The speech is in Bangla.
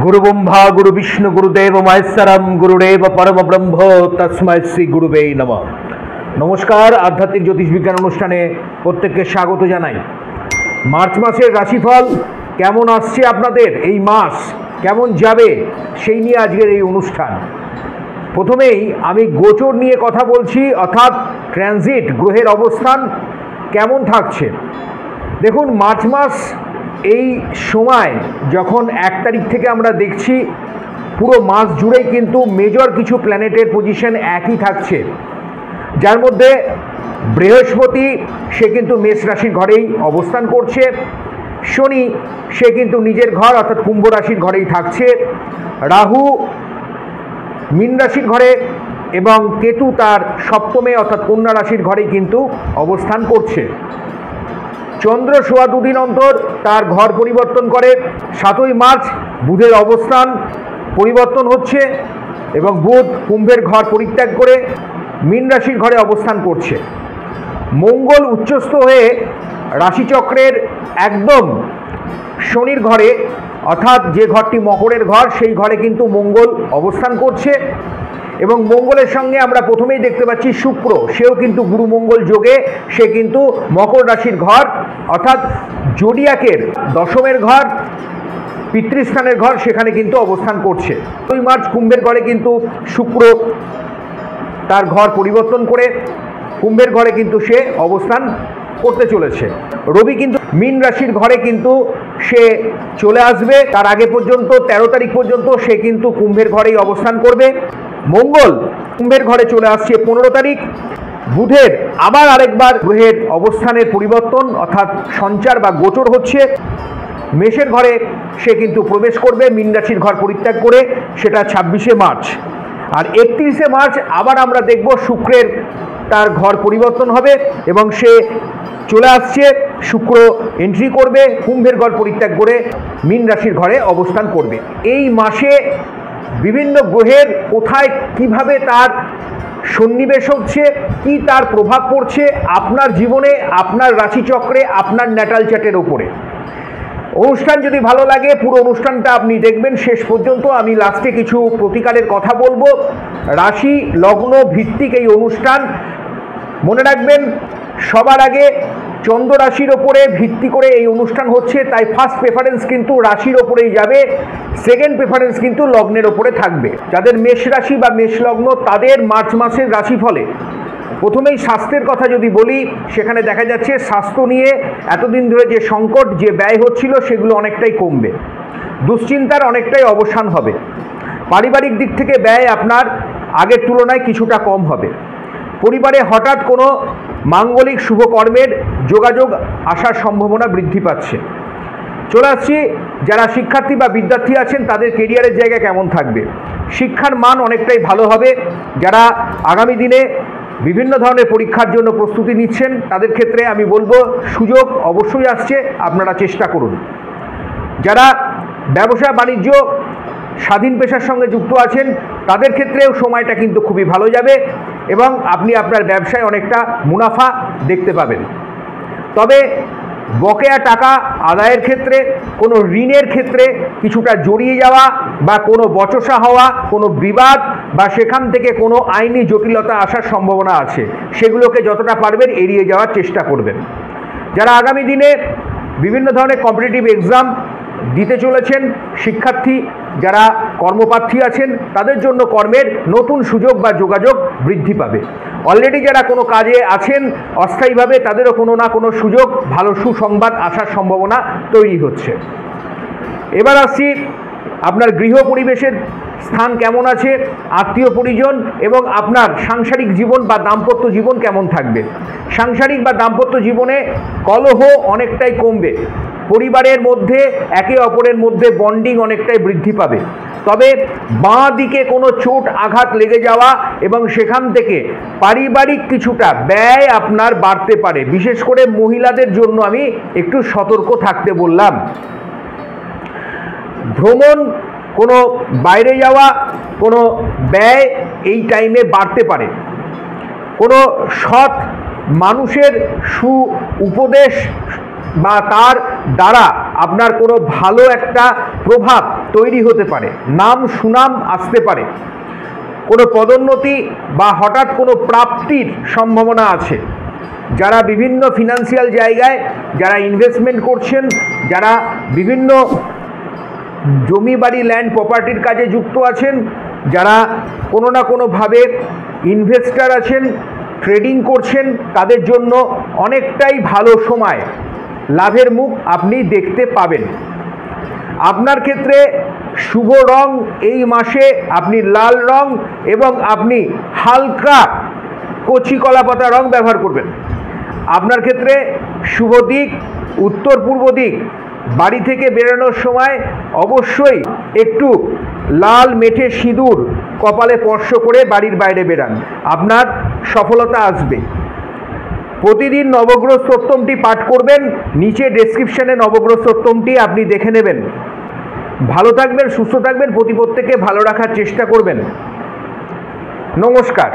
गुरु ब्रह्मा गुरु विष्णु गुरुदेव महेश्वरम गुरुदेव परम ब्रह्म तस्मै श्री गुरुवे नमः। नमस्कार, आध्यात्मिक ज्योतिष विज्ञान अनुष्ठाने प्रत्येकके स्वागत जानाई। मार्च मासेर राशिफल केमन आसছে আপনাদের, এই মাস কেমন যাবে সেই নিয়ে আজকের এই অনুষ্ঠান। প্রথমেই আমি গোচর নিয়ে কথা বলছি, অর্থাৎ ট্রানজিট গ্রহের অবস্থান কেমন থাকছে। দেখুন, মার্চ মাস এই সময় যখন 1 তারিখ থেকে আমরা দেখছি পুরো মাস জুড়েই কিন্তু মেজর কিছু প্ল্যানেটের পজিশন একই থাকছে, যার মধ্যে বৃহস্পতি সে কিন্তু মেষ রাশির ঘরেই অবস্থান করছে, শনি সে কিন্তু নিজের ঘর অর্থাৎ কুম্ভ রাশির ঘরেই থাকছে, রাহু মীন রাশির ঘরে এবং কেতু তার সপ্তমে অর্থাৎ কন্যা রাশির ঘরেই কিন্তু অবস্থান করছে। চন্দ্র সোয়া 2 দিন অন্তর তার ঘর পরিবর্তন করে। 7ই মার্চ বুধের অবস্থান পরিবর্তন হচ্ছে এবং বুধ কুম্ভের ঘর পরিত্যাগ করে মীন রাশির ঘরে অবস্থান করছে। মঙ্গল উচ্চস্থ হয়ে রাশিচক্রের একদম শনির ঘরে অর্থাৎ যে ঘরটি মকরের ঘর সেই ঘরে কিন্তু মঙ্গল অবস্থান করছে এবং মঙ্গলের সঙ্গে আমরা প্রথমেই দেখতে পাচ্ছি শুক্র, সেও কিন্তু গুরু মঙ্গল যোগে সে কিন্তু মকর রাশির ঘর অর্থাৎ জোডিয়াকের দশমের ঘর পিতৃস্থানের ঘর সেখানে কিন্তু অবস্থান করছে। 2 মার্চ কুম্ভের ঘরে কিন্তু শুক্র তার ঘর পরিবর্তন করে কুম্ভের ঘরে কিন্তু সে অবস্থান করতে চলেছে। রবি কিন্তু মীন রাশির ঘরে কিন্তু সে চলে আসবে, তার আগে পর্যন্ত 13 তারিখ পর্যন্ত সে কিন্তু কুম্ভের ঘরেই অবস্থান করবে। মঙ্গল কুম্ভের ঘরে চলে আসছে 15 তারিখ। বুধের আবার আরেকবার গ্রহের অবস্থানের পরিবর্তন অর্থাৎ সঞ্চার বা গোচর হচ্ছে, মেষের ঘরে সে কিন্তু প্রবেশ করবে মীন রাশির ঘর পরিত্যাগ করে, সেটা 26শে মার্চ। আর 31শে মার্চ আবার আমরা দেখব শুক্রের তার ঘর পরিবর্তন হবে এবং সে চলে আসছে, শুক্র এন্ট্রি করবে কুম্ভের ঘর পরিত্যাগ করে মীন রাশির ঘরে অবস্থান করবে। এই মাসে বিভিন্ন গ্রহের কোথায় কিভাবে তার সন্নিবেশ হচ্ছে, কি তার প্রভাব পড়ছে আপনার জীবনে, আপনার রাশিচক্রে, আপনার ন্যাটাল চার্টের উপরে। অনুষ্ঠান যদি ভালো লাগে পুরো অনুষ্ঠানটা আপনি দেখবেন শেষ পর্যন্ত। আমি লাস্টে কিছু প্রতিকারের কথা বলবো। রাশি লগ্ন ভিত্তিক এই অনুষ্ঠান, মনে রাখবেন সবার আগে চন্দ্র রাশির ওপরে ভিত্তি করে এই অনুষ্ঠান হচ্ছে, তাই ফার্স্ট প্রেফারেন্স কিন্তু রাশির ওপরেই যাবে, সেকেন্ড প্রেফারেন্স কিন্তু লগ্নের ওপরে থাকবে। যাদের মেষ রাশি বা মেষ লগ্ন তাদের মার্চ মাসের রাশিফলে প্রথমেই স্বাস্থ্যের কথা যদি বলি, সেখানে দেখা যাচ্ছে স্বাস্থ্য নিয়ে এতদিন ধরে যে সংকট যে ব্যয় হচ্ছিল সেগুলো অনেকটাই কমবে, দুশ্চিন্তার অনেকটাই অবসান হবে, পারিবারিক দিক থেকে ব্যয় আপনার আগের তুলনায় কিছুটা কম হবে, পরিবারে হঠাৎ কোনো মাঙ্গলিক শুভকর্মের যোগাযোগ আসার সম্ভাবনা বৃদ্ধি পাচ্ছে। চলে আসছি যারা শিক্ষার্থী বা বিদ্যার্থী আছেন তাদের কেরিয়ারের জায়গা কেমন থাকবে। শিক্ষার মান অনেকটাই ভালো হবে। যারা আগামী দিনে বিভিন্ন ধরনের পরীক্ষার জন্য প্রস্তুতি নিচ্ছেন তাদের ক্ষেত্রে আমি বলবো সুযোগ অবশ্যই আসছে, আপনারা চেষ্টা করুন। যারা ব্যবসা বাণিজ্য স্বাধীন পেশার সঙ্গে যুক্ত আছেন তাদের ক্ষেত্রেও সময়টা কিন্তু খুবই ভালো যাবে এবং আপনি আপনার ব্যবসায় অনেকটা মুনাফা দেখতে পাবেন। তবে বকেয়া টাকা আদায়ের ক্ষেত্রে, কোনো ঋণের ক্ষেত্রে কিছুটা জড়িয়ে যাওয়া বা কোনো বচসা হওয়া, কোনো বিবাদ বা সেখান থেকে কোনো আইনি জটিলতা আসার সম্ভাবনা আছে, সেগুলোকে যতটা পারবেন এড়িয়ে যাওয়ার চেষ্টা করবেন। যারা আগামী দিনে বিভিন্ন ধরনের কম্পিটিটিভ এক্সাম দিতে চলেছেন, শিক্ষার্থী যারা কর্মপ্রার্থী আছেন তাদের জন্য কর্মের নতুন সুযোগ বা যোগাযোগ বৃদ্ধি পাবে। অলরেডি যারা কোনো কাজে আছেন অস্থায়ীভাবে তাদেরও কোনো না কোনো সুযোগ, ভালো সুসংবাদ আসার সম্ভাবনা তৈরি হচ্ছে। এবার আসছি আপনার গৃহ পরিবেশের স্থান কেমন আছে, আত্মীয় পরিজন এবং আপনার সাংসারিক জীবন বা দাম্পত্য জীবন কেমন থাকবে। সাংসারিক বা দাম্পত্য জীবনে কলহ অনেকটাই কমবে, পরিবারের মধ্যে একে অপরের মধ্যে বন্ডিং অনেকটাই বৃদ্ধি পাবে। তবে বাঁ দিকে কোনো চোট আঘাত লেগে যাওয়া এবং সেখান থেকে পারিবারিক কিছুটা ব্যয় আপনার বাড়তে পারে, বিশেষ করে মহিলাদের জন্য আমি একটু সতর্ক থাকতে বললাম। ভ্রমণ, কোনো বাইরে যাওয়া, কোনো ব্যয় এই টাইমে বাড়তে পারে। কোনো সৎ মানুষের সু উপদেশ বা তার দ্বারা আপনার কোনো ভালো একটা প্রভাব তৈরি হতে পারে, নাম সুনাম আসতে পারে, কোনো পদোন্নতি বা হঠাৎ কোনো প্রাপ্তির সম্ভাবনা আছে। যারা বিভিন্ন ফিনান্সিয়াল জায়গায় যারা ইনভেস্টমেন্ট করছেন, যারা বিভিন্ন জমি বাড়ি ল্যান্ড প্রপার্টির কাজে যুক্ত আছেন, যারা কোনো না কোনোভাবে ইনভেস্টার আছেন, ট্রেডিং করছেন, তাদের জন্য অনেকটাই ভালো সময়, লাভের মুখ আপনি দেখতে পাবেন। আপনার ক্ষেত্রে শুভ রং এই মাসে আপনি লাল রং এবং আপনি হালকা কচি কলাপাতা রং ব্যবহার করবেন। আপনার ক্ষেত্রে শুভ দিক উত্তর পূর্ব দিক। বাড়ি থেকে বেরোনোর সময় অবশ্যই একটু লাল মেঠে সিঁদুর কপালে স্পর্শ করে বাড়ির বাইরে বেরান, আপনার সফলতা আসবে। প্রতিদিন নবগ্রহ স্তোত্রমটি পাঠ করবেন, নিচে ডেসক্রিপশনে নবগ্রহ স্তোত্রমটি আপনি দেখে নেবেন। ভালো থাকবেন, সুস্থ থাকবেন, প্রত্যেককে ভালো রাখার চেষ্টা করবেন। নমস্কার।